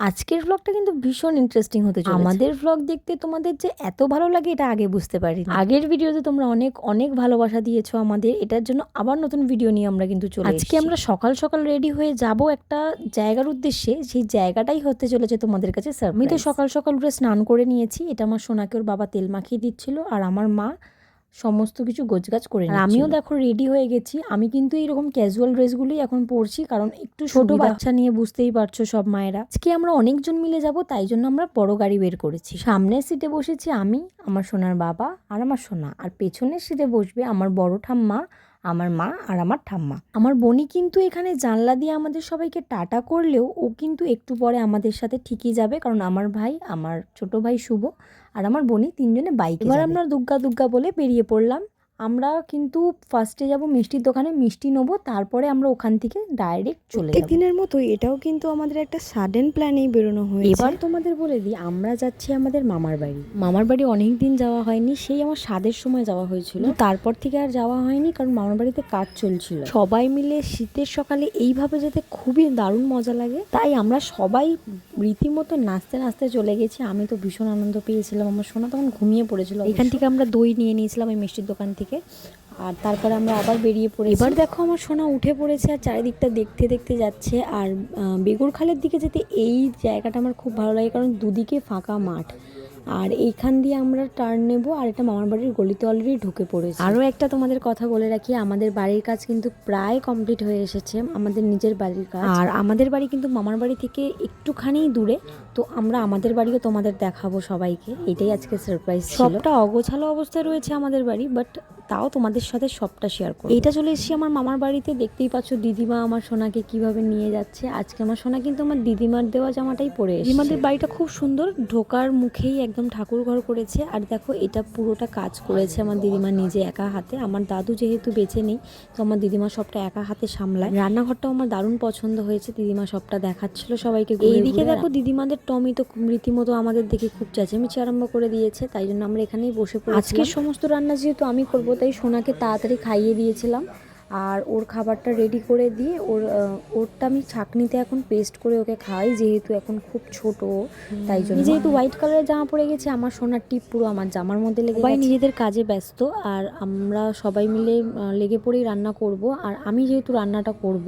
আজকের ভ্লগটা কিন্তু ভীষণ ইন্টারেস্টিং হতে চলেছে। আমাদের ভ্লগ দেখতে তোমাদের যে এত ভালো লাগে এটা আগে বুঝতে পারি। আগের ভিডিওতে তোমরা অনেক অনেক ভালোবাসা দিয়েছো আমাদের, এটার জন্য আবার নতুন ভিডিও নিয়ে আমরা কিন্তু চলে এসেছি। আজকে আমরা সকাল সকাল রেডি হয়ে যাব একটা জায়গার উদ্দেশ্যে, সেই জায়গাটাই হতে চলেছে তোমাদের কাছে সারপ্রাইজ। আমি তো সকাল সকাল উঠে স্নান করে নিয়েছি, এটা আমার সোনাকে ওর বাবা তেল মাখিয়ে দিচ্ছিল, আর আমার মা সমস্ত কিছু গোছগাছ করে নিচ্ছিল। আমিও দেখো রেডি হয়ে গেছি। আমি কিন্তু এইরকম ক্যাজুয়াল ড্রেসগুলোই এখন পরছি, কারণ একটু ছোট বাচ্চা নিয়ে বুঝতেই পারছো সব মায়েরা। আজকে আমরা অনেকজন মিলে যাব, তাই জন্য আমরা বড় গাড়ি বের করেছি। সামনের সিটে বসেছি আমি, আমার সোনার বাবা আর আমার সোনা, আর পেছনের সিটে বসবে আমার বড় ঠাম্মা, আমার মা আর আমার ঠাম্মা। আমার বোনই কিন্তু এখানে জানলা দিয়ে আমাদের সবাইকে টাটা করলেও ও কিন্তু একটু পরে আমাদের সাথে ঠিকই যাবে, কারণ আমার ভাই, আমার ছোট ভাই শুভ আর আমার বোনই তিনজনে বাইকে। এবার আমরা দুগ্গা দুগ্গা বলে বেরিয়ে পড়লাম। আমরা কিন্তু ফার্স্টে যাব মিষ্টির দোকানে, মিষ্টি নেবো, তারপরে আমরা ওখান থেকে ডাইরেক্ট চলে যাব। দিনের মতোই এটাও কিন্তু আমাদের একটা সাডেন প্ল্যানেই বেরোনো হয়েছে। এবার তোমাদের বলে দিই, আমরা যাচ্ছি আমাদের মামার বাড়ি। মামার বাড়ি অনেক দিন যাওয়া হয়নি, সেই আমার স্বাদের সময় যাওয়া হয়েছিল, তারপর থেকে আর যাওয়া হয়নি, কারণ মামার বাড়িতে কাজ চলছিল। সবাই মিলে শীতের সকালে এইভাবে যেতে খুবই দারুণ মজা লাগে, তাই আমরা সবাই রীতিমতো নাচতে নাচতে চলে গেছি। আমি তো ভীষণ আনন্দ পেয়েছিলাম, আমার সোনা তখন ঘুমিয়ে পড়েছিল। এখান থেকে আমরা দই নিয়ে নিয়েছিলাম এই মিষ্টির দোকান থেকে, আর তারপরে আমরা আবার বেরিয়ে পড়ে। এবার দেখো আমার সোনা উঠে পড়েছে আর চারিদিকটা দেখতে দেখতে যাচ্ছে। আর বেগুরখালের দিকে যেতে এই জায়গাটা আমার খুব ভালো লাগে, কারণ দুদিকে ফাঁকা মাঠ, আর এইখান দিয়ে আমরা টার্ন নেব, আর এটা মামার বাড়ির গলিতে অলরেডি ঢুকে পড়েছে। আরও একটা তোমাদের কথা বলে রাখি, আমাদের বাড়ির কাজ কিন্তু প্রায় কমপ্লিট হয়ে এসেছে, আমাদের নিজের বাড়ির কাজ। আর আমাদের বাড়ি কিন্তু মামার বাড়ি থেকে একটুখানি দূরে, তো আমরা আমাদের বাড়িও তোমাদের দেখাবো সবাইকে। এটাই আজকে সারপ্রাইজ ছিল। সবটা অগোছালো অবস্থায় রয়েছে আমাদের বাড়ি, বাট তাও তোমাদের সাথে সবটা শেয়ার করব। এইটা চলে এসেছি আমার মামার বাড়িতে, দেখতেই পাচ্ছ দিদিমা আমার সোনাকে কিভাবে নিয়ে যাচ্ছে। আজকে আমার সোনা কিন্তু আমার দিদিমার দেওয়া জামাটাই পরে এসেছে। দিদিমাদের বাড়িটা খুব সুন্দর, ঢোকার মুখেই একদম ঠাকুর ঘর করেছে। আর দেখো এটা পুরোটা কাজ করেছে আমার দিদিমা নিজে একা হাতে। আমার দাদু যেহেতু বেঁচে নেই, তো আমার দিদিমা সবটা একা হাতে সামলায়। রান্নাঘরটাও আমার দারুণ পছন্দ হয়েছে, দিদিমা সবটা দেখাচ্ছিল সবাইকে। এইদিকে দেখো দিদিমাদের টমি তো রীতিমতো আমাদের দেখে খুব চেঁচামেচি আরম্ভ করে দিয়েছে, তাই জন্য আমরা এখানেই বসে পড়েছি। আজকের সমস্ত রান্না যেহেতু আমি করবো, তাই সোনাকে তাড়াতাড়ি খাইয়ে দিয়েছিলাম, আর ওর খাবারটা রেডি করে দিয়ে ওরটা আমি ছাঁকনিতে এখন পেস্ট করে ওকে খাওয়াই, যেহেতু এখন খুব ছোট, তাই জন্য। যেহেতু হোয়াইট কালারের জামা পরে গেছে, আমার সোনার টিপ পুরো আমার জামার মধ্যে লেগে গেছে। সবাই নিজেদের কাজে ব্যস্ত, আর আমরা সবাই মিলে লেগে পড়েই রান্না করব। আর আমি যেহেতু রান্নাটা করব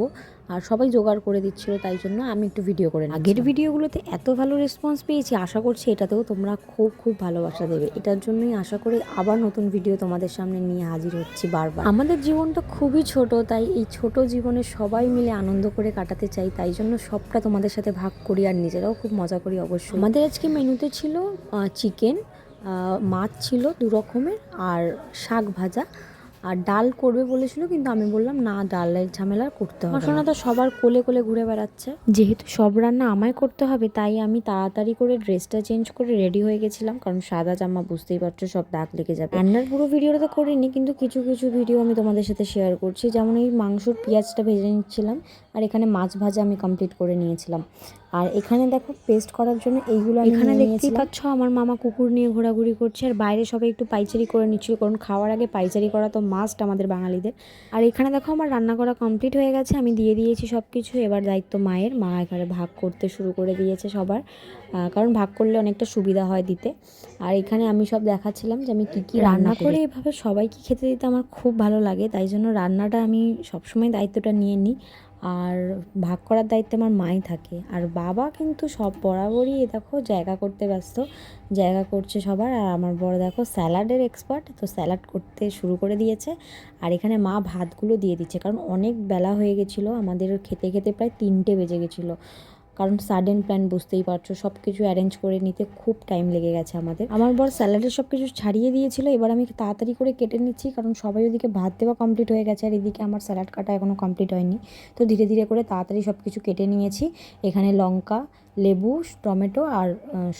আর সবাই জোগাড় করে দিচ্ছিল, তাই জন্য আমি একটু ভিডিও করে নিই। আগের ভিডিওগুলোতে এত ভালো রেসপন্স পেয়েছি, আশা করছি এটাতেও তোমরা খুব খুব ভালোবাসা দেবে। এটার জন্যই আশা করি আবার নতুন ভিডিও তোমাদের সামনে নিয়ে হাজির হচ্ছি বারবার। আমাদের জীবনটা খুবই ছোট, তাই এই ছোট জীবনে সবাই মিলে আনন্দ করে কাটাতে চাই, তাই জন্য সবটা তোমাদের সাথে ভাগ করি, আর নিজেরাও খুব মজা করি অবশ্যই। আমাদের আজকে মেনুতে ছিল চিকেন, মাছ ছিল 2 রকমের, আর শাক ভাজা, আর ডাল করবে বলেছিল, কিন্তু আমি বললাম না, ডালের ঝামেলা করতে হবে। সোনা তো সবার কোলে কোলে ঘুরে বেড়াচ্ছে। যেহেতু সব রান্না আমায় করতে হবে, তাই আমি তাড়াতাড়ি করে ড্রেসটা চেঞ্জ করে রেডি হয়ে গেছিলাম, কারণ সাদা জামা বুঝতেই পারছো সব দাগ লেগে যাবে। রান্নার পুরো ভিডিওটা তো করিনি, কিন্তু কিছু কিছু ভিডিও আমি তোমাদের সাথে শেয়ার করছি, যেমন এই মাংসর পেঁয়াজটা ভেজে নিচ্ছিলাম, আর এখানে মাছ ভাজা আমি কমপ্লিট করে নিয়েছিলাম। আর এখানে দেখো পেস্ট করার জন্য এইগুলো এখানে দেখতেই পাচ্ছ আমার মামা কুকুর নিয়ে ঘোরাঘুরি করছে, আর বাইরে সবাই একটু পাইচারি করে নিচ্ছিল, কারণ খাওয়ার আগে পাইচারি করা তো মাস্ট আমাদের বাঙালিদের। আর এখানে দেখো আমার রান্না করা কমপ্লিট হয়ে গেছে, আমি দিয়ে দিয়েছি সব কিছু। এবার দায়িত্ব মায়ের, মা এখানে ভাগ করতে শুরু করে দিয়েছে সবার, কারণ ভাগ করলে অনেকটা সুবিধা হয় দিতে। আর এখানে আমি সব দেখাচ্ছিলাম যে আমি কী রান্না করে এভাবে সবাইকে খেতে দিতে আমার খুব ভালো লাগে, তাই জন্য রান্নাটা আমি সবসময় দায়িত্বটা নিয়ে নিই, আর ভাগ করার দায়িত্বে আমার মাই থাকে। আর বাবা কিন্তু সব বরাবরই দেখো জায়গা করতে ব্যস্ত, জায়গা করছে সবার। আর আমার বড় দেখো স্যালাডের এক্সপার্ট, তো স্যালাড করতে শুরু করে দিয়েছে। আর এখানে মা ভাতগুলো দিয়ে দিচ্ছে, কারণ অনেক বেলা হয়ে গেছিলো, আমাদের খেতে খেতে প্রায় 3টে বেজে গেছিলো, কারণ সাডেন প্ল্যান বুঝতেই পারছো, সব কিছু অ্যারেঞ্জ করে নিতে খুব টাইম লেগে গেছে আমাদের। আমার বর স্যালাডের সব কিছু ছাড়িয়ে দিয়েছিল, এবার আমি তাড়াতাড়ি করে কেটে নিচ্ছি, কারণ সবাই ওদিকে ভাত দেওয়া কমপ্লিট হয়ে গেছে, আর এদিকে আমার স্যালাড কাটা এখনও কমপ্লিট হয়নি। তো ধীরে ধীরে করে তাড়াতাড়ি সব কিছু কেটে নিয়েছি। এখানে লঙ্কা, লেবু, টমেটো আর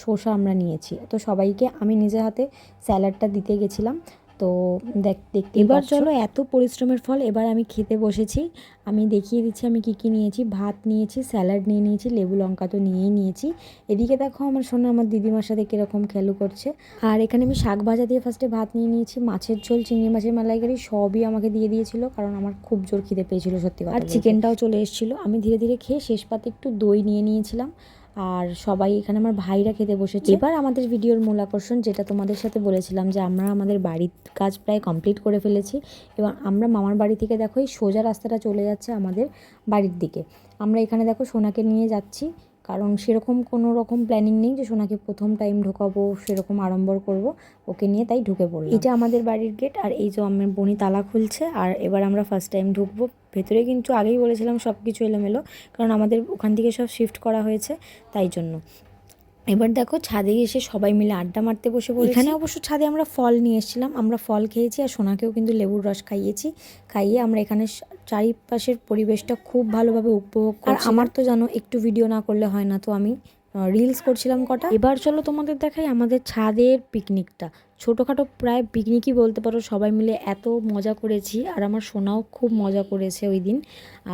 শসা আমরা নিয়েছি। তো সবাইকে আমি নিজের হাতে স্যালাডটা দিতে গেছিলাম। তো দেখতে এবার চলো, এত পরিশ্রমের ফল, এবার আমি খেতে বসেছি। আমি দেখিয়ে দিচ্ছি আমি কী কী নিয়েছি। ভাত নিয়েছি, স্যালাড নিয়ে নিয়েছি, লেবু লঙ্কা তো নিয়েই নিয়েছি। এদিকে দেখো আমার সোনা আমার দিদিমার সাথে কীরকম খেলু করছে। আর এখানে আমি শাক ভাজা দিয়ে ফার্স্টে ভাত নিয়ে নিয়েছি, মাছের ঝোল, চিংড়ি মাছের মালাইকারি সবই আমাকে দিয়ে দিয়েছিল, কারণ আমার খুব জোর খিদে পেয়েছিল সত্যি কথা। আর চিকেনটাও চলে এসেছিলো। আমি ধীরে ধীরে খেয়ে শেষ পাতে একটু দই নিয়ে নিয়েছিলাম। আর সবাই এখানে আমার ভাইরা খেতে বসেছে। এবার আমাদের ভিডিওর মূল আকর্ষণ, যেটা তোমাদের সাথে বলেছিলাম যে আমরা আমাদের বাড়ির কাজ প্রায় কমপ্লিট করে ফেলেছি এবং আমরা মামার বাড়ি থেকে দেখো এই সোজা রাস্তাটা চলে যাচ্ছে আমাদের বাড়ির দিকে। আমরা এখানে দেখো সোনাকে নিয়ে যাচ্ছি, কারণ সেরকম কোনো রকম প্ল্যানিং নেই যে সোনাকে প্রথম টাইম ঢোকাবো, সেরকম আড়ম্বর করব, ওকে নিয়ে তাই ঢুকে পড়লাম। এটা আমাদের বাড়ির গেট, আর এই যে আমার বোনি তালা খুলছে। আর এবার আমরা ফার্স্ট টাইম ঢুকবো ভেতরে, কিন্তু আগেই বলেছিলাম সব কিছু এলোমেলো, কারণ আমাদের ওখান থেকে সব শিফট করা হয়েছে তাই জন্য। এবার দেখো ছাদে এসে সবাই মিলে আড্ডা মারতে বসে পড়েছি। এখানে অবশ্য ছাদে আমরা ফল নিয়ে এসেছিলাম, আমরা ফল খেয়েছি আর সোনাকেও কিন্তু লেবুর রস খাইয়েছি। খাইয়ে আমরা এখানে চারিপাশের পরিবেশটা খুব ভালোভাবে উপভোগ করছি। আর আমার তো জানো একটু ভিডিও না করলে হয় না, তো আমি রিলস করছিলাম কটা। এবার চলো তোমাদের দেখাই আমাদের ছাদের পিকনিকটা। ছোটোখাটো প্রায় পিকনিকই বলতে পারো, সবাই মিলে এত মজা করেছি আর আমার সোনাও খুব মজা করেছে ওই দিন।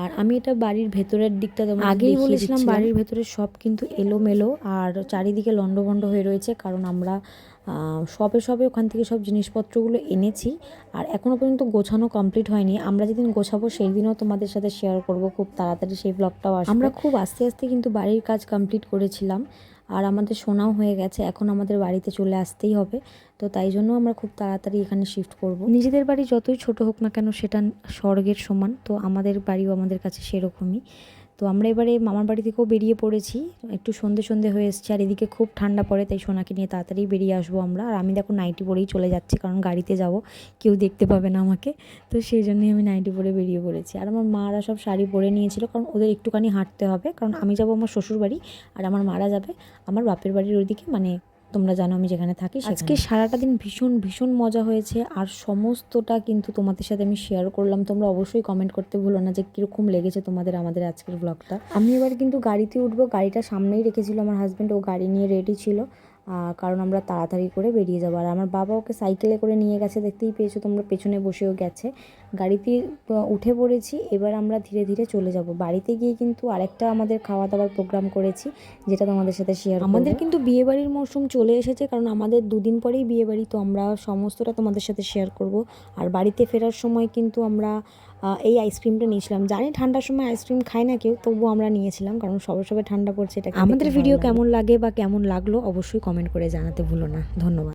আর আমি এটা বাড়ির ভেতরের দিকটা আগেই বলেছিলাম, বাড়ির ভেতরে সব কিন্তু এলোমেলো আর চারিদিকে লণ্ডভণ্ড হয়ে রয়েছে, কারণ আমরা সবে ওখান থেকে সব জিনিসপত্রগুলো এনেছি আর এখনও পর্যন্ত গোছানো কমপ্লিট হয়নি। আমরা যেদিন গোছাবো সেই দিনও তোমাদের সাথে শেয়ার করব খুব তাড়াতাড়ি, সেই ব্লগটাও আসবে। আমরা খুব আস্তে আস্তে কিন্তু বাড়ির কাজ কমপ্লিট করেছিলাম আর আমাদের শোনাও হয়ে গেছে, এখন আমাদের বাড়িতে চলে আসতেই হবে, তো তাই জন্য আমরা খুব তাড়াতাড়ি এখানে শিফট করব। নিজেদের বাড়ি যতই ছোট হোক না কেন সেটা স্বর্গের সমান, তো আমাদের বাড়িও আমাদের কাছে সেরকমই। তো আমরা এবারে মামার বাড়ি থেকেও বেরিয়ে পড়েছি, একটু সন্ধে হয়ে এসছে আর এদিকে খুব ঠান্ডা পড়ে, তাই সোনাকে নিয়ে তাড়াতাড়ি বেরিয়ে আসবো আমরা। আর আমি দেখো নাইটি পরেই চলে যাচ্ছি, কারণ গাড়িতে যাব কেউ দেখতে পাবে না আমাকে, তো সেই জন্যই আমি নাইটি পরে বেরিয়ে পড়েছি। আর আমার মারা সব শাড়ি পরে নিয়েছিল, কারণ ওদের একটুখানি হাঁটতে হবে, কারণ আমি যাব আমার শ্বশুর বাড়ি আর আমার মারা যাবে আমার বাপের বাড়ির ওইদিকে, মানে তোমরা জানো আমি যেখানে থাকি। আজকে সারাটা দিন ভীষণ মজা হয়েছে আর সমস্তটা কিন্তু তোমাদের সাথে আমি শেয়ার করলাম। তোমরা অবশ্যই কমেন্ট করতে ভুলো না যে কীরকম লেগেছে তোমাদের আমাদের আজকের ব্লগটা। আমি এবার কিন্তু গাড়িতে উঠবো, গাড়িটা সামনেই রেখেছিল আমার হাজব্যান্ড, ও গাড়ি নিয়ে রেডি ছিল, কারণ আমরা তাড়াতাড়ি করে বেরিয়ে যাবো। আর আমার বাবা ওকে সাইকেলে করে নিয়ে গেছে, দেখতেই পেয়েছো তোমরা, পেছনে বসেও গেছে। গাড়িতে উঠে পড়েছি, এবার আমরা ধীরে ধীরে চলে যাব বাড়িতে। গিয়ে কিন্তু আরেকটা আমাদের খাওয়া দাওয়ার প্রোগ্রাম করেছি, যেটা তোমাদের সাথে শেয়ার করব। আমাদের কিন্তু বিয়েবাড়ির মরশুম চলে এসেছে, কারণ আমাদের দুদিন পরেই বিয়েবাড়ি, তো আমরা সমস্তটা তোমাদের সাথে শেয়ার করব। আর বাড়িতে ফেরার সময় কিন্তু আমরা এই আইসক্রিমটা নিয়েছিলাম। জানি ঠান্ডার সময় আইসক্রিম খায় না কেউ, তবুও আমরা নিয়েছিলাম, কারণ সবে ঠান্ডা পড়ছে। এটা আমাদের ভিডিও কেমন লাগে বা কেমন লাগলো অবশ্যই কমেন্ট করে জানাতে ভুলো না। ধন্যবাদ।